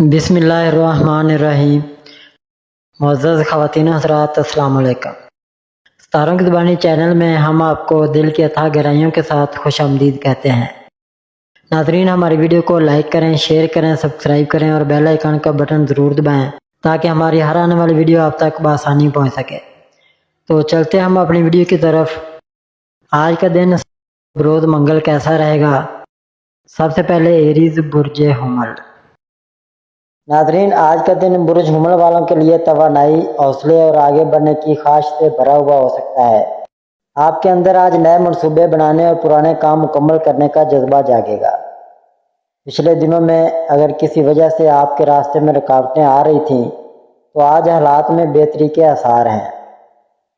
بسم اللہ الرحمن الرحیم۔ معزز خواتین حضرات، السلام علیکم۔ ستاروں کی زبانی چینل میں ہم آپ کو دل کی اتھاہ گہرائیوں کے ساتھ خوش آمدید کہتے ہیں۔ ناظرین، ہماری ویڈیو کو لائک کریں، شیئر کریں، سبسکرائب کریں اور بیل آئیکن کا بٹن ضرور دبائیں تاکہ ہماری ہر آنے والی ویڈیو آپ تک بآسانی پہنچ سکے۔ تو چلتے ہم اپنی ویڈیو کی طرف۔ آج کا دن بروز منگل کیسا رہے گا؟ سب سے پہلے ایریز برج حمل۔ ناظرین، آج کا دن برج حمل والوں کے لیے توانائی، حوصلے اور آگے بڑھنے کی خواہش سے بھرا ہوا ہو سکتا ہے۔ آپ کے اندر آج نئے منصوبے بنانے اور پرانے کام مکمل کرنے کا جذبہ جاگے گا۔ پچھلے دنوں میں اگر کسی وجہ سے آپ کے راستے میں رکاوٹیں آ رہی تھیں تو آج حالات میں بہتری کے آثار ہیں۔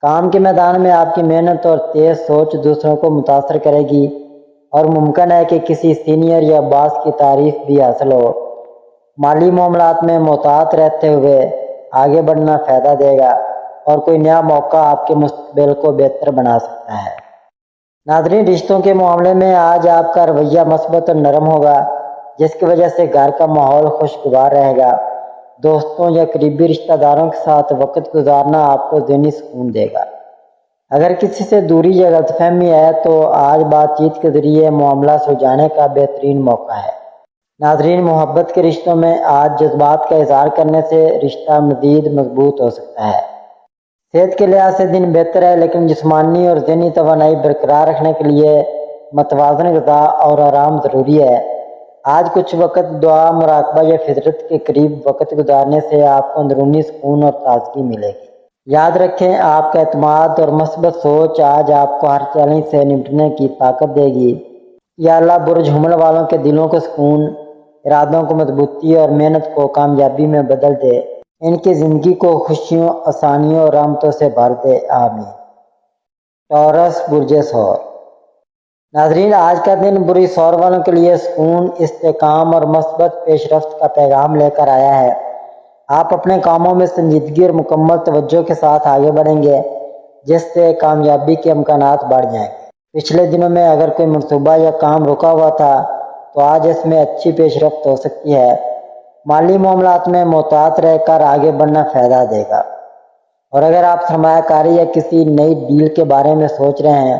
کام کے میدان میں آپ کی محنت اور تیز سوچ دوسروں کو متاثر کرے گی اور ممکن ہے کہ کسی سینئر یا باس کی تعریف بھی حاصل ہو۔ مالی معاملات میں محتاط رہتے ہوئے آگے بڑھنا فائدہ دے گا اور کوئی نیا موقع آپ کے مستقبل کو بہتر بنا سکتا ہے۔ ناظرین، رشتوں کے معاملے میں آج آپ کا رویہ مثبت اور نرم ہوگا، جس کی وجہ سے گھر کا ماحول خوشگوار رہے گا۔ دوستوں یا قریبی رشتہ داروں کے ساتھ وقت گزارنا آپ کو ذہنی سکون دے گا۔ اگر کسی سے دوری یا غلط فہمی ہے تو آج بات چیت کے ذریعے معاملہ سلجھانے کا بہترین موقع ہے۔ ناظرین، محبت کے رشتوں میں آج جذبات کا اظہار کرنے سے رشتہ مزید مضبوط ہو سکتا ہے۔ صحت کے لحاظ سے دن بہتر ہے، لیکن جسمانی اور ذہنی توانائی برقرار رکھنے کے لیے متوازن غذا اور آرام ضروری ہے۔ آج کچھ وقت دعا، مراقبہ یا فطرت کے قریب وقت گزارنے سے آپ کو اندرونی سکون اور تازگی ملے گی۔ یاد رکھیں، آپ کا اعتماد اور مثبت سوچ آج آپ کو ہر چیلنج سے نمٹنے کی طاقت دے گی۔ یا اللہ برج حمل والوں کے دلوں کو سکون، ارادوں کو مضبوطی اور محنت کو کامیابی میں بدل دے۔ ان کی زندگی کو خوشیوں، آسانیوں اور رحمتوں سے بھر دے، آمین۔ ٹورس برج ثور۔ ناظرین، آج کا دن برج ثور والوں کے لیے سکون، استحکام اور مثبت پیش رفت کا پیغام لے کر آیا ہے۔ آپ اپنے کاموں میں سنجیدگی اور مکمل توجہ کے ساتھ آگے بڑھیں گے، جس سے کامیابی کے امکانات بڑھ جائیں گے۔ پچھلے دنوں میں اگر کوئی منصوبہ یا کام رکا ہوا تھا تو آج اس میں اچھی پیش رفت ہو سکتی ہے۔ مالی معاملات میں محتاط رہ کر آگے بڑھنا فائدہ دے گا۔ اور اگر آپ سرمایہ کاری یا کسی نئی ڈیل کے بارے میں سوچ رہے ہیں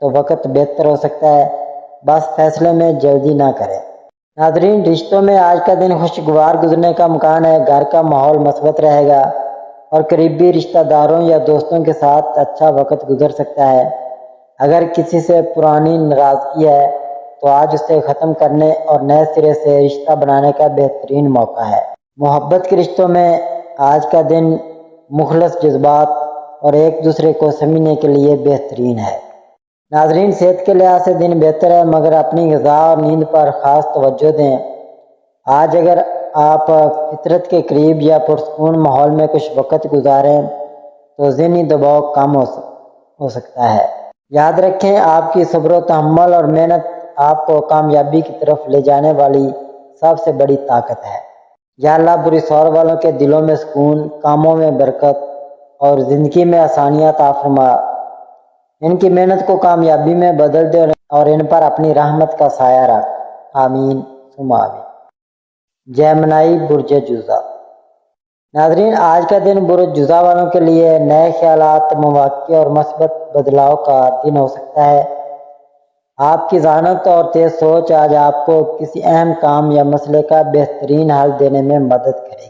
تو وقت بہتر ہو سکتا ہے، بس فیصلے میں جلدی نہ کریں۔ ناظرین، رشتوں میں آج کا دن خوشگوار گزرنے کا امکان ہے۔ گھر کا ماحول مثبت رہے گا اور قریبی رشتہ داروں یا دوستوں کے ساتھ اچھا وقت گزر سکتا ہے۔ اگر کسی سے پرانی ناراضگی ہے تو آج اسے ختم کرنے اور نئے سرے سے رشتہ بنانے کا بہترین موقع ہے۔ محبت کے رشتوں میں آج کا دن مخلص جذبات اور ایک دوسرے کو سمجھنے کے لیے بہترین ہے۔ ناظرین، صحت کے لحاظ سے دن بہتر ہے، مگر اپنی غذا اور نیند پر خاص توجہ دیں۔ آج اگر آپ فطرت کے قریب یا پرسکون ماحول میں کچھ وقت گزاریں تو ذہنی دباؤ کم ہو سکتا ہے۔ یاد رکھیں، آپ کی صبر و تحمل اور محنت آپ کو کامیابی کی طرف لے جانے والی سب سے بڑی طاقت ہے۔ یا اللہ برج ثور والوں کے دلوں میں سکون، کاموں میں برکت اور زندگی میں آسانیاں عطا فرما۔ ان کی محنت کو کامیابی میں بدل دے اور ان پر اپنی رحمت کا سایہ رکھ، آمین ثم آمین۔ جیمنائی برج جوزا۔ ناظرین، آج کا دن برج جوزا والوں کے لیے نئے خیالات، مواقع اور مثبت بدلاؤ کا دن ہو سکتا ہے۔ آپ کی ذہانت اور تیز سوچ آج آپ کو کسی اہم کام یا مسئلے کا بہترین حل دینے میں مدد کرے گی۔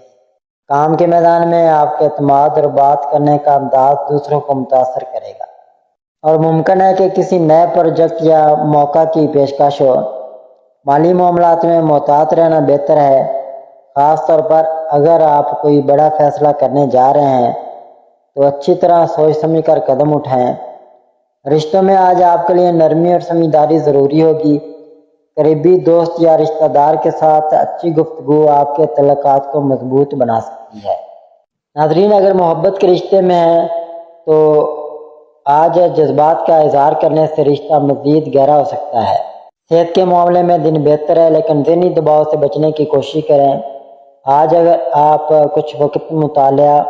کام کے میدان میں آپ کے اعتماد اور بات کرنے کا انداز دوسروں کو متاثر کرے گا اور ممکن ہے کہ کسی نئے پروجیکٹ یا موقع کی پیشکش ہو۔ مالی معاملات میں محتاط رہنا بہتر ہے، خاص طور پر اگر آپ کوئی بڑا فیصلہ کرنے جا رہے ہیں تو اچھی طرح سوچ سمجھ کر قدم اٹھائیں۔ رشتوں میں آج آپ کے لیے نرمی اور سمجھداری ضروری ہوگی۔ قریبی دوست یا رشتہ دار کے ساتھ اچھی گفتگو آپ کے تعلقات کو مضبوط بنا سکتی ہے۔ ناظرین، اگر محبت کے رشتے میں ہیں تو آج جذبات کا اظہار کرنے سے رشتہ مزید گہرا ہو سکتا ہے۔ صحت کے معاملے میں دن بہتر ہے، لیکن ذہنی دباؤ سے بچنے کی کوشش کریں۔ آج اگر آپ کچھ وقت مطالعہ،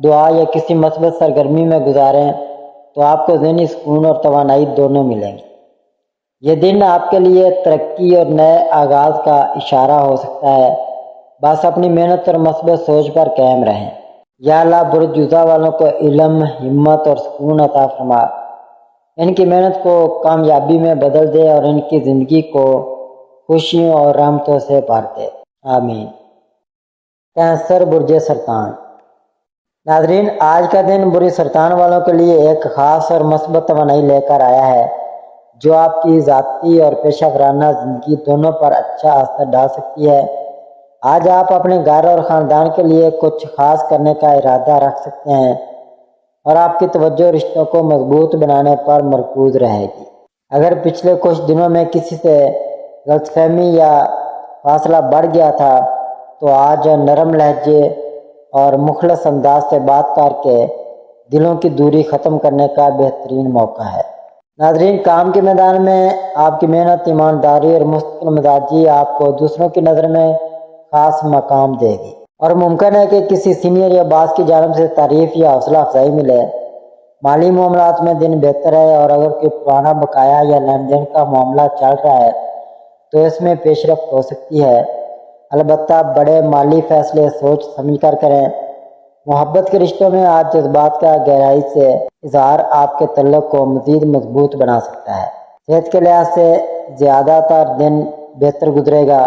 دعا یا کسی مثبت سرگرمی میں گزاریں تو آپ کو ذہنی سکون اور توانائی دونوں ملیں گی۔ یہ دن آپ کے لیے ترقی اور نئے آغاز کا اشارہ ہو سکتا ہے۔ بس اپنی محنت اور مثبت سوچ پر قائم رہیں۔ یا اللہ برج جوزہ والوں کو علم، ہمت اور سکون عطا فرما، ان کی محنت کو کامیابی میں بدل دے اور ان کی زندگی کو خوشیوں اور رحمتوں سے بھر دے، آمین۔ کینسر برج سرطان۔ ناظرین، آج کا دن برج سرطان والوں کے لیے ایک خاص اور مثبت توانائی لے کر آیا ہے جو آپ کی ذاتی اور پیشہ ورانہ زندگی دونوں پر اچھا اثر ڈال سکتی ہے۔ آج آپ اپنے گھر اور خاندان کے لیے کچھ خاص کرنے کا ارادہ رکھ سکتے ہیں اور آپ کی توجہ رشتوں کو مضبوط بنانے پر مرکوز رہے گی۔ اگر پچھلے کچھ دنوں میں کسی سے غلط فہمی یا فاصلہ بڑھ گیا تھا تو آج نرم لہجے اور مخلص انداز سے بات کر کے دلوں کی دوری ختم کرنے کا بہترین موقع ہے۔ ناظرین، کام کے میدان میں آپ کی محنت، ایمانداری اور مستقل مزاجی آپ کو دوسروں کی نظر میں خاص مقام دے گی اور ممکن ہے کہ کسی سینئر یا باس کی جانب سے تعریف یا حوصلہ افزائی ملے۔ مالی معاملات میں دن بہتر ہے اور اگر کوئی پرانا بقایا یا لین دین کا معاملہ چل رہا ہے تو اس میں پیش رفت ہو سکتی ہے۔ البتہ بڑے مالی فیصلے سوچ سمجھ کر کریں۔ محبت کے رشتوں میں آج جذبات کا گہرائی سے اظہار آپ کے تعلق کو مزید مضبوط بنا سکتا ہے۔ صحت کے لحاظ سے زیادہ تر دن بہتر گزرے گا،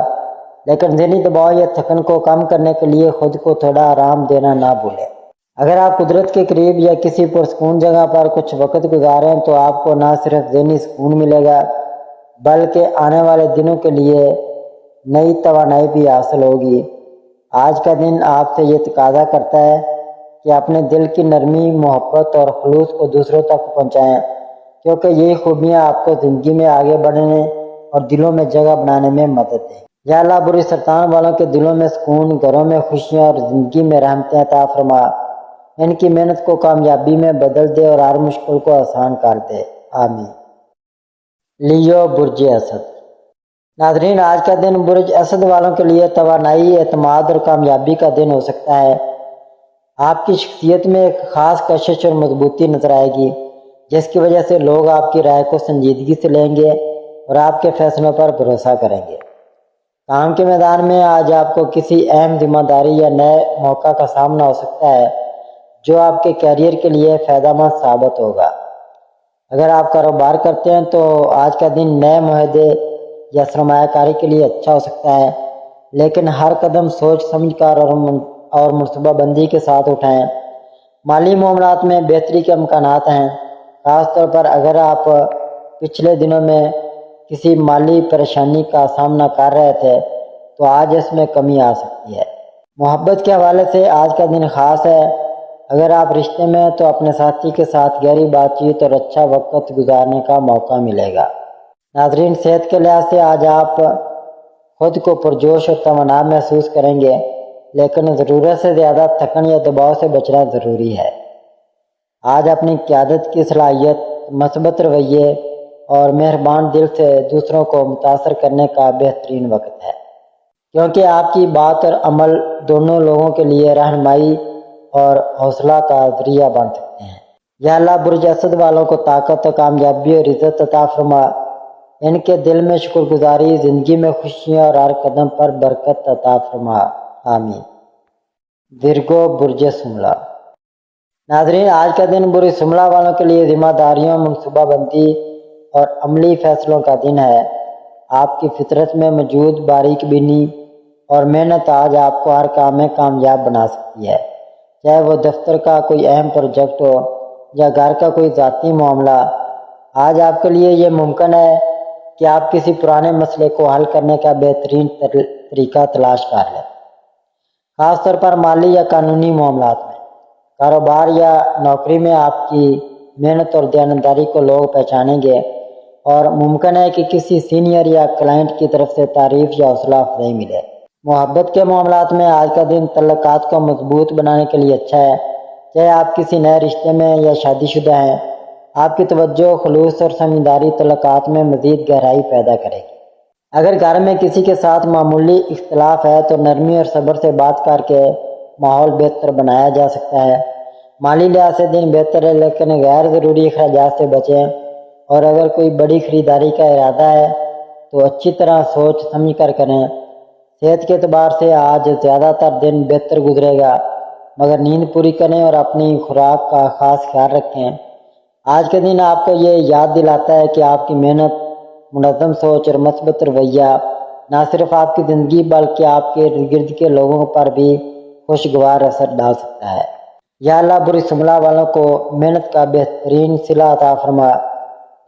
لیکن ذہنی دباؤ یا تھکن کو کم کرنے کے لیے خود کو تھوڑا آرام دینا نہ بھولیں۔ اگر آپ قدرت کے قریب یا کسی پرسکون جگہ پر کچھ وقت گزاریں تو آپ کو نہ صرف ذہنی سکون ملے گا بلکہ آنے والے دنوں کے لیے نئی توانائی بھی حاصل ہوگی۔ آج کا دن آپ سے یہ تقاضا کرتا ہے کہ اپنے دل کی نرمی، محبت اور خلوص کو دوسروں تک پہنچائیں، کیونکہ یہی خوبیاں آپ کو زندگی میں آگے بڑھنے اور دلوں میں جگہ بنانے میں مدد دیں۔ یا اللہ برج سرطان والوں کے دلوں میں سکون، گھروں میں خوشیاں اور زندگی میں رحمتیں عطا فرما، ان کی محنت کو کامیابی میں بدل دے اور ہر مشکل کو آسان کر دے، آمین۔ لیو برج اسد۔ ناظرین، آج کا دن برج اسد والوں کے لیے توانائی، اعتماد اور کامیابی کا دن ہو سکتا ہے۔ آپ کی شخصیت میں ایک خاص کشش اور مضبوطی نظر آئے گی جس کی وجہ سے لوگ آپ کی رائے کو سنجیدگی سے لیں گے اور آپ کے فیصلوں پر بھروسہ کریں گے۔ کام کے میدان میں آج آپ کو کسی اہم ذمہ داری یا نئے موقع کا سامنا ہو سکتا ہے جو آپ کے کیریئر کے لیے فائدہ مند ثابت ہوگا۔ اگر آپ کاروبار کرتے ہیں تو آج کا دن نئے معاہدے یا سرمایہ کاری کے لیے اچھا ہو سکتا ہے، لیکن ہر قدم سوچ سمجھ کر اور منصوبہ بندی کے ساتھ اٹھائیں۔ مالی معاملات میں بہتری کے امکانات ہیں، خاص طور پر اگر آپ پچھلے دنوں میں کسی مالی پریشانی کا سامنا کر رہے تھے تو آج اس میں کمی آ سکتی ہے۔ محبت کے حوالے سے آج کا دن خاص ہے۔ اگر آپ رشتے میں ہیں تو اپنے ساتھی کے ساتھ گہری بات چیت اور اچھا وقت گزارنے کا موقع ملے گا۔ ناظرین، صحت کے لحاظ سے آج آپ خود کو پرجوش اور توانا محسوس کریں گے، لیکن ضرورت سے زیادہ تھکن یا دباؤ سے بچنا ضروری ہے۔ آج اپنی قیادت کی صلاحیت، مثبت رویے اور مہربان دل سے دوسروں کو متاثر کرنے کا بہترین وقت ہے، کیونکہ آپ کی بات اور عمل دونوں لوگوں کے لیے رہنمائی اور حوصلہ کا ذریعہ بن سکتے ہیں۔ یا اللہ برج اسد والوں کو طاقت، کامیابی اور عزت عطا فرما، ان کے دل میں شکر گزاری، زندگی میں خوشیاں اور ہر قدم پر برکت عطا فرما، آمین۔ ورگو برج سملہ۔ ناظرین، آج کا دن برج سملہ والوں کے لیے ذمہ داریوں، منصوبہ بندی اور عملی فیصلوں کا دن ہے۔ آپ کی فطرت میں موجود باریک بینی اور محنت آج آپ کو ہر کام میں کامیاب بنا سکتی ہے، چاہے وہ دفتر کا کوئی اہم پروجیکٹ ہو یا گھر کا کوئی ذاتی معاملہ۔ آج آپ کے لیے یہ ممکن ہے کہ آپ کسی پرانے مسئلے کو حل کرنے کا بہترین طریقہ تلاش کر لیں، خاص طور پر مالی یا قانونی معاملات میں۔ کاروبار یا نوکری میں آپ کی محنت اور دیانتداری کو لوگ پہچانیں گے اور ممکن ہے کہ کسی سینئر یا کلائنٹ کی طرف سے تعریف یا حوصلہ افزائی ملے۔ محبت کے معاملات میں آج کا دن تعلقات کو مضبوط بنانے کے لیے اچھا ہے، چاہے آپ کسی نئے رشتے میں یا شادی شدہ ہیں۔ آپ کی توجہ، خلوص اور سمجھداری تعلقات میں مزید گہرائی پیدا کرے گی۔ اگر گھر میں کسی کے ساتھ معمولی اختلاف ہے تو نرمی اور صبر سے بات کر کے ماحول بہتر بنایا جا سکتا ہے۔ مالی لحاظ سے دن بہتر ہے، لیکن غیر ضروری اخراجات سے بچیں، اور اگر کوئی بڑی خریداری کا ارادہ ہے تو اچھی طرح سوچ سمجھ کر کریں۔ صحت کے اعتبار سے آج زیادہ تر دن بہتر گزرے گا، مگر نیند پوری کریں اور اپنی خوراک کا خاص خیال رکھیں۔ آج کا دن آپ کو یہ یاد دلاتا ہے کہ آپ کی محنت، منظم سوچ اور مثبت رویہ نہ صرف آپ کی زندگی بلکہ آپ کے ارد گرد کے لوگوں پر بھی خوشگوار اثر ڈال سکتا ہے۔ یا اللہ بری سملہ والوں کو محنت کا بہترین صلہ عطا فرما،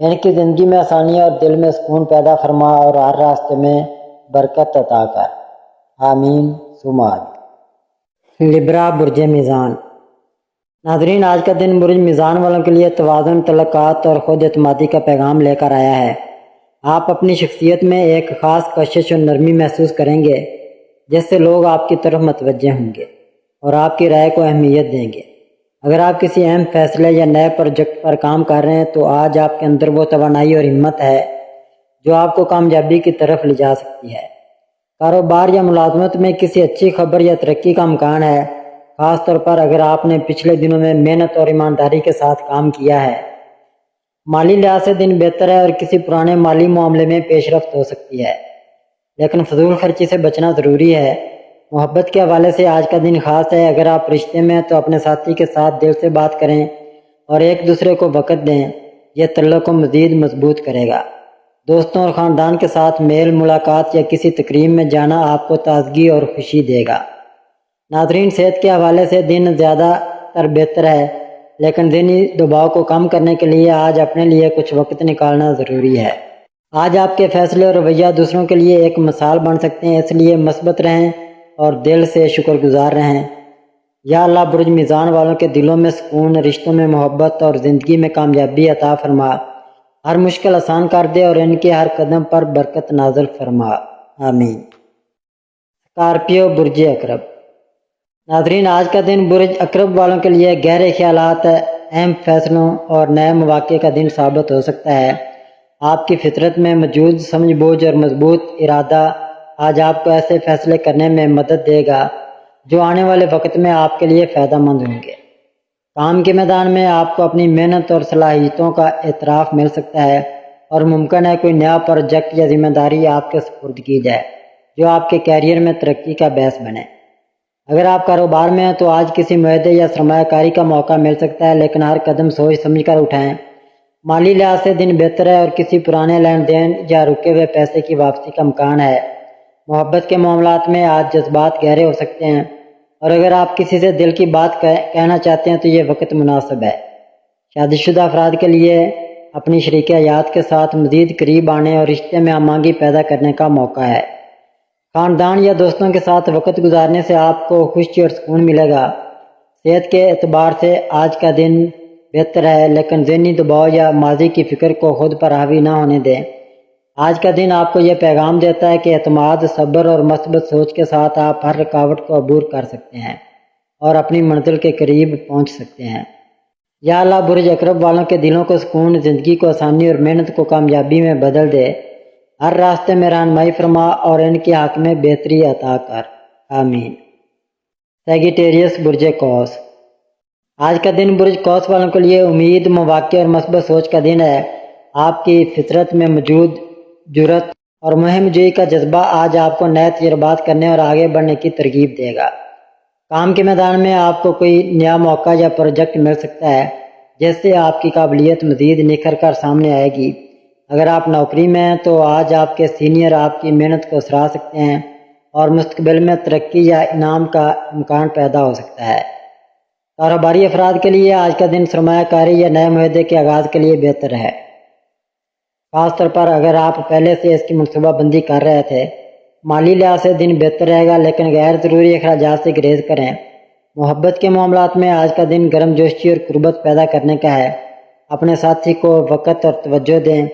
ان کی زندگی میں آسانیاں اور دل میں سکون پیدا فرما اور ہر راستے میں برکت عطا کر، آمین ثم آمین۔ لبرا برج میزان۔ ناظرین، آج کا دن برج میزان والوں کے لیے توازن، تعلقات اور خود اعتمادی کا پیغام لے کر آیا ہے۔ آپ اپنی شخصیت میں ایک خاص کشش اور نرمی محسوس کریں گے جس سے لوگ آپ کی طرف متوجہ ہوں گے اور آپ کی رائے کو اہمیت دیں گے۔ اگر آپ کسی اہم فیصلے یا نئے پروجیکٹ پر کام کر رہے ہیں تو آج آپ کے اندر وہ توانائی اور ہمت ہے جو آپ کو کامیابی کی طرف لے جا سکتی ہے۔ کاروبار یا ملازمت میں کسی اچھی خبر یا ترقی کا امکان ہے، خاص طور پر اگر آپ نے پچھلے دنوں میں محنت اور ایمانداری کے ساتھ کام کیا ہے۔ مالی لحاظ سے دن بہتر ہے اور کسی پرانے مالی معاملے میں پیش رفت ہو سکتی ہے، لیکن فضول خرچی سے بچنا ضروری ہے۔ محبت کے حوالے سے آج کا دن خاص ہے۔ اگر آپ رشتے میں ہیں تو اپنے ساتھی کے ساتھ دل سے بات کریں اور ایک دوسرے کو وقت دیں، یہ تعلق کو مزید مضبوط کرے گا۔ دوستوں اور خاندان کے ساتھ میل ملاقات یا کسی تقریب میں جانا آپ کو تازگی اور خوشی دے گا۔ ناظرین، صحت کے حوالے سے دن زیادہ تر بہتر ہے، لیکن ذہنی دباؤ کو کم کرنے کے لیے آج اپنے لیے کچھ وقت نکالنا ضروری ہے۔ آج آپ کے فیصلے اور رویہ دوسروں کے لیے ایک مثال بن سکتے ہیں، اس لیے مثبت رہیں اور دل سے شکر گزار رہیں۔ یا اللہ برج میزان والوں کے دلوں میں سکون، رشتوں میں محبت اور زندگی میں کامیابی عطا فرما، ہر مشکل آسان کر دے اور ان کے ہر قدم پر برکت نازل فرما، آمین۔ اسکارپیو برج عقرب۔ ناظرین، آج کا دن برج عقرب والوں کے لیے گہرے خیالات، اہم فیصلوں اور نئے مواقع کا دن ثابت ہو سکتا ہے۔ آپ کی فطرت میں موجود سمجھ بوجھ اور مضبوط ارادہ آج آپ کو ایسے فیصلے کرنے میں مدد دے گا جو آنے والے وقت میں آپ کے لیے فائدہ مند ہوں گے۔ کام کے میدان میں آپ کو اپنی محنت اور صلاحیتوں کا اعتراف مل سکتا ہے اور ممکن ہے کوئی نیا پروجیکٹ یا ذمہ داری آپ کے سپرد کی جائے جو آپ کے کیریئر میں ترقی کا باعث بنے۔ اگر آپ کاروبار میں ہیں تو آج کسی معاہدے یا سرمایہ کاری کا موقع مل سکتا ہے، لیکن ہر قدم سوچ سمجھ کر اٹھائیں۔ مالی لحاظ سے دن بہتر ہے اور کسی پرانے لین دین یا رکے ہوئے پیسے کی واپسی کا امکان ہے۔ محبت کے معاملات میں آج جذبات گہرے ہو سکتے ہیں اور اگر آپ کسی سے دل کی بات کہنا چاہتے ہیں تو یہ وقت مناسب ہے۔ شادی شدہ افراد کے لیے اپنی شریک حیات کے ساتھ مزید قریب آنے اور رشتے میں ہم آہنگی پیدا کرنے کا موقع ہے۔ خاندان یا دوستوں کے ساتھ وقت گزارنے سے آپ کو خوشی اور سکون ملے گا۔ صحت کے اعتبار سے آج کا دن بہتر ہے، لیکن ذہنی دباؤ یا ماضی کی فکر کو خود پر حاوی نہ ہونے دیں۔ آج کا دن آپ کو یہ پیغام دیتا ہے کہ اعتماد، صبر اور مثبت سوچ کے ساتھ آپ ہر رکاوٹ کو عبور کر سکتے ہیں اور اپنی منزل کے قریب پہنچ سکتے ہیں۔ یا اللہ برج عقرب والوں کے دلوں کو سکون، زندگی کو آسانی اور محنت کو کامیابی میں بدل دے، ہر راستے میں رہنمائی فرما اور ان کے حق میں بہتری عطا کر، آمین۔ سیگیٹیریس برج قوس۔ آج کا دن برج قوس والوں کے لیے امید، مواقع اور مثبت سوچ کا دن ہے۔ آپ کی فطرت میں موجود جرأت اور مہم جوئی کا جذبہ آج آپ کو نئے تجربات کرنے اور آگے بڑھنے کی ترغیب دے گا۔ کام کے میدان میں آپ کو کوئی نیا موقع یا پروجیکٹ مل سکتا ہے جس سے آپ کی قابلیت مزید نکھر کر سامنے آئے گی۔ اگر آپ نوکری میں ہیں تو آج آپ کے سینئر آپ کی محنت کو سراہ سکتے ہیں اور مستقبل میں ترقی یا انعام کا امکان پیدا ہو سکتا ہے۔ کاروباری افراد کے لیے آج کا دن سرمایہ کاری یا نئے معاہدے کے آغاز کے لیے بہتر ہے، خاص طور پر اگر آپ پہلے سے اس کی منصوبہ بندی کر رہے تھے۔ مالی لحاظ سے دن بہتر رہے گا، لیکن غیر ضروری اخراجات سے گریز کریں۔ محبت کے معاملات میں آج کا دن گرم جوشی اور قربت پیدا کرنے کا ہے۔ اپنے ساتھی کو وقت اور توجہ دیں۔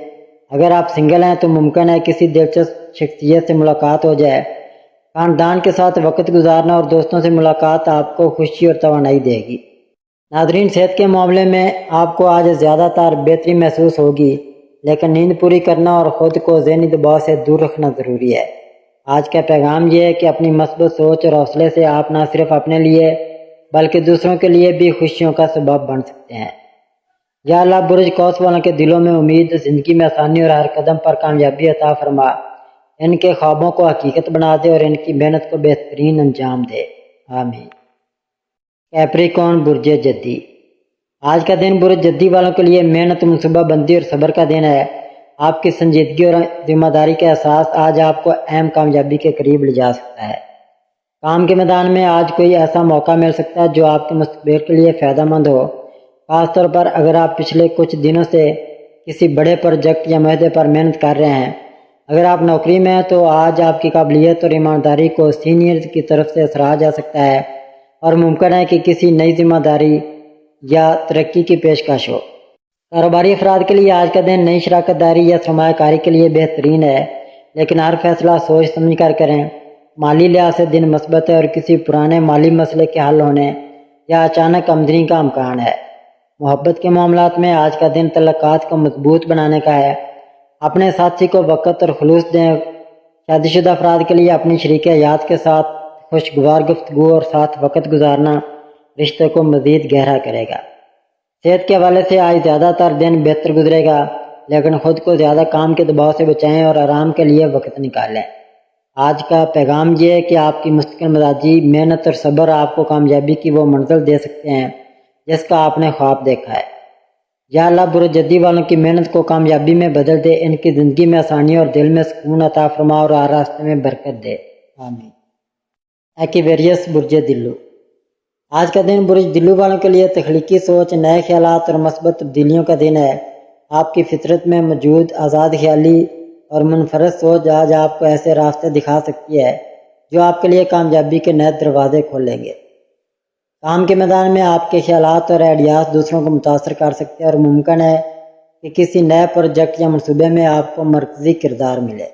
اگر آپ سنگل ہیں تو ممکن ہے کسی دلچسپ شخصیت سے ملاقات ہو جائے۔ خاندان کے ساتھ وقت گزارنا اور دوستوں سے ملاقات آپ کو خوشی اور توانائی دے گی۔ ناظرین، صحت کے معاملے میں آپ کو آج زیادہ تر بہتری محسوس ہوگی، لیکن نیند پوری کرنا اور خود کو ذہنی دباؤ سے دور رکھنا ضروری ہے۔ آج کا پیغام یہ ہے کہ اپنی مثبت سوچ اور حوصلے سے آپ نہ صرف اپنے لیے بلکہ دوسروں کے لیے بھی خوشیوں کا سبب بن سکتے ہیں۔ یا اللہ برج قوس والوں کے دلوں میں امید، زندگی میں آسانی اور ہر قدم پر کامیابی عطا فرما، ان کے خوابوں کو حقیقت بنا دے اور ان کی محنت کو بہترین انجام دے، آمین۔ کیپریکون برج جدی۔ آج کا دن برج جدی والوں کے لیے محنت، منصوبہ بندی اور صبر کا دن ہے۔ آپ کی سنجیدگی اور ذمہ داری کا احساس آج آپ کو اہم کامیابی کے قریب لے جا سکتا ہے۔ کام کے میدان میں آج کوئی ایسا موقع مل سکتا ہے جو آپ کے مستقبل کے لیے فائدہ مند ہو، خاص طور پر اگر آپ پچھلے کچھ دنوں سے کسی بڑے پروجیکٹ یا معاہدے پر محنت کر رہے ہیں۔ اگر آپ نوکری میں ہیں تو آج آپ کی قابلیت اور ایمانداری کو سینئرز کی طرف سے سراہا جا سکتا ہے اور ممکن ہے کہ کسی نئی ذمہ داری یا ترقی کی پیشکش ہو۔ کاروباری افراد کے لیے آج کا دن نئی شراکت داری یا سرمایہ کاری کے لیے بہترین ہے، لیکن ہر فیصلہ سوچ سمجھ کر کریں۔ مالی لحاظ سے دن مثبت ہے اور کسی پرانے مالی مسئلے کے حل ہونے یا اچانک آمدنی کا امکان ہے۔ محبت کے معاملات میں آج کا دن تعلقات کو مضبوط بنانے کا ہے۔ اپنے ساتھی کو وقت اور خلوص دیں۔ شادی شدہ افراد کے لیے اپنی شریک حیات کے ساتھ خوشگوار گفتگو اور ساتھ وقت گزارنا رشتے کو مزید گہرا کرے گا۔ صحت کے حوالے سے آج زیادہ تر دن بہتر گزرے گا، لیکن خود کو زیادہ کام کے دباؤ سے بچائیں اور آرام کے لیے وقت نکالیں۔ آج کا پیغام یہ ہے کہ آپ کی مستقل مزاجی، محنت اور صبر آپ کو کامیابی کی وہ منزل دے سکتے ہیں جس کا آپ نے خواب دیکھا ہے۔ یا اللہ برج جدی والوں کی محنت کو کامیابی میں بدل دے، ان کی زندگی میں آسانی اور دل میں سکون عطا فرما اور ہر راستے میں برکت دے، آمین۔ ایکویریس برج دلو۔ آج کا دن برج دلو والوں کے لیے تخلیقی سوچ، نئے خیالات اور مثبت تبدیلیوں کا دن ہے۔ آپ کی فطرت میں موجود آزاد خیالی اور منفرد سوچ آج آپ کو ایسے راستے دکھا سکتی ہے جو آپ کے لیے کامیابی کے نئے دروازے کھولیں گے۔ کام کے میدان میں آپ کے خیالات اور آئیڈیاز دوسروں کو متاثر کر سکتے ہیں اور ممکن ہے کہ کسی نئے پروجیکٹ یا منصوبے میں آپ کو مرکزی کردار ملے۔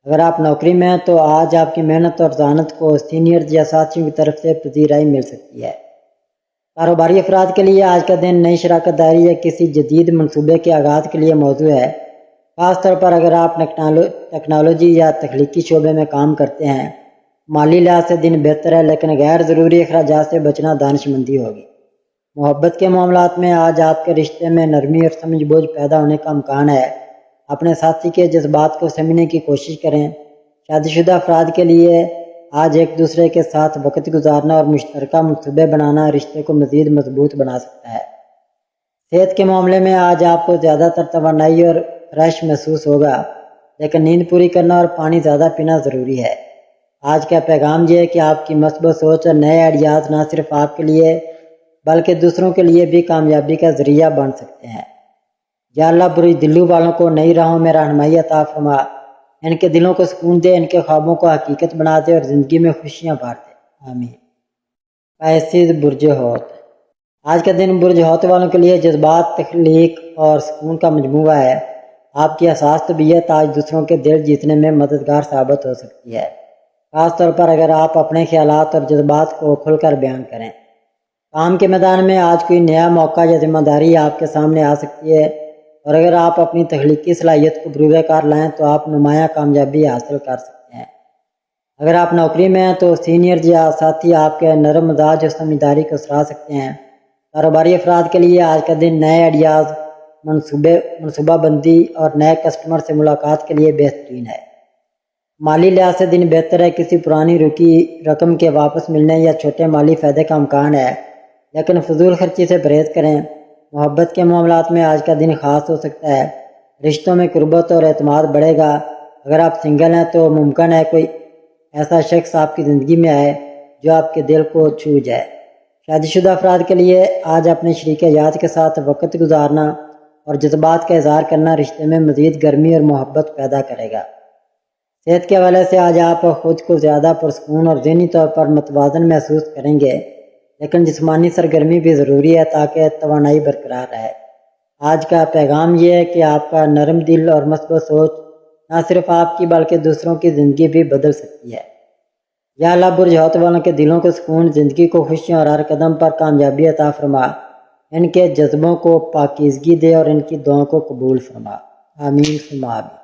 اگر آپ نوکری میں ہیں تو آج آپ کی محنت اور ذہانت کو سینئرز یا ساتھیوں کی طرف سے پذیرائی مل سکتی ہے۔ کاروباری افراد کے لیے آج کا دن نئی شراکت داری یا کسی جدید منصوبے کے آغاز کے لیے موزوں ہے، خاص طور پر اگر آپ ٹیکنالوجی یا تخلیقی شعبے میں کام کرتے ہیں۔ مالی لحاظ سے دن بہتر ہے، لیکن غیر ضروری اخراجات سے بچنا دانش مندی ہوگی۔ محبت کے معاملات میں آج آپ کے رشتے میں نرمی اور سمجھ بوجھ پیدا ہونے کا امکان ہے۔ اپنے ساتھی کے جذبات کو سمجھنے کی کوشش کریں۔ شادی شدہ افراد کے لیے آج ایک دوسرے کے ساتھ وقت گزارنا اور مشترکہ منصوبے بنانا رشتے کو مزید مضبوط بنا سکتا ہے۔ صحت کے معاملے میں آج آپ کو زیادہ تر توانائی اور فریش محسوس ہوگا، لیکن نیند پوری کرنا اور پانی زیادہ پینا ضروری ہے۔ آج کا پیغام یہ ہے کہ آپ کی مثبت سوچ اور نئے آئیڈیاز نہ صرف آپ کے لیے بلکہ دوسروں کے لیے بھی کامیابی کا ذریعہ بن سکتے ہیں۔ یا اللہ برج دلو والوں کو نئی راہوں میں رہنمائی عطا فرما، ان کے دلوں کو سکون دے، ان کے خوابوں کو حقیقت بنا دے اور زندگی میں خوشیاں بانٹ دے، آمین۔ پیسز برج حوت۔ آج کا دن برج حوت والوں کے لیے جذبات، تخلیق اور سکون کا مجموعہ ہے۔ آپ کی حساس طبیعت آج دوسروں کے دل جیتنے میں مددگار ثابت ہو سکتی ہے، خاص طور پر اگر آپ اپنے خیالات اور جذبات کو کھل کر بیان کریں۔ کام کے میدان میں آج کوئی نیا موقع یا ذمہ داری آپ کے سامنے آ سکتی ہے، اور اگر آپ اپنی تخلیقی صلاحیت کو بروئے کار لائیں تو آپ نمایاں کامیابی حاصل کر سکتے ہیں۔ اگر آپ نوکری میں ہیں تو سینئر یا ساتھی آپ کے نرم مزاج اور سمجھداری کو سراہ سکتے ہیں۔ کاروباری افراد کے لیے آج کا دن نئے آئیڈیاز، منصوبہ بندی اور نئے کسٹمر سے ملاقات کے لیے بہترین ہے۔ مالی لحاظ سے دن بہتر ہے، کسی پرانی رکی رقم کے واپس ملنے یا چھوٹے مالی فائدے کا امکان ہے، لیکن فضول خرچی سے پرہیز کریں۔ محبت کے معاملات میں آج کا دن خاص ہو سکتا ہے، رشتوں میں قربت اور اعتماد بڑھے گا۔ اگر آپ سنگل ہیں تو ممکن ہے کوئی ایسا شخص آپ کی زندگی میں آئے جو آپ کے دل کو چھو جائے۔ شادی شدہ افراد کے لیے آج اپنے شریک حیات کے ساتھ وقت گزارنا اور جذبات کا اظہار کرنا رشتے میں مزید گرمی اور محبت پیدا کرے گا۔ صحت کے حوالے سے آج آپ خود کو زیادہ پرسکون اور ذہنی طور پر متوازن محسوس کریں گے، لیکن جسمانی سرگرمی بھی ضروری ہے تاکہ توانائی برقرار رہے۔ آج کا پیغام یہ ہے کہ آپ کا نرم دل اور مثبت سوچ نہ صرف آپ کی بلکہ دوسروں کی زندگی بھی بدل سکتی ہے۔ یا اللہ برج حوت والوں کے دلوں کو سکون، زندگی کو خوشیاں اور ہر قدم پر کامیابی عطا فرما، ان کے جذبوں کو پاکیزگی دے اور ان کی دعاؤں کو قبول فرما، آمین ثم آمین۔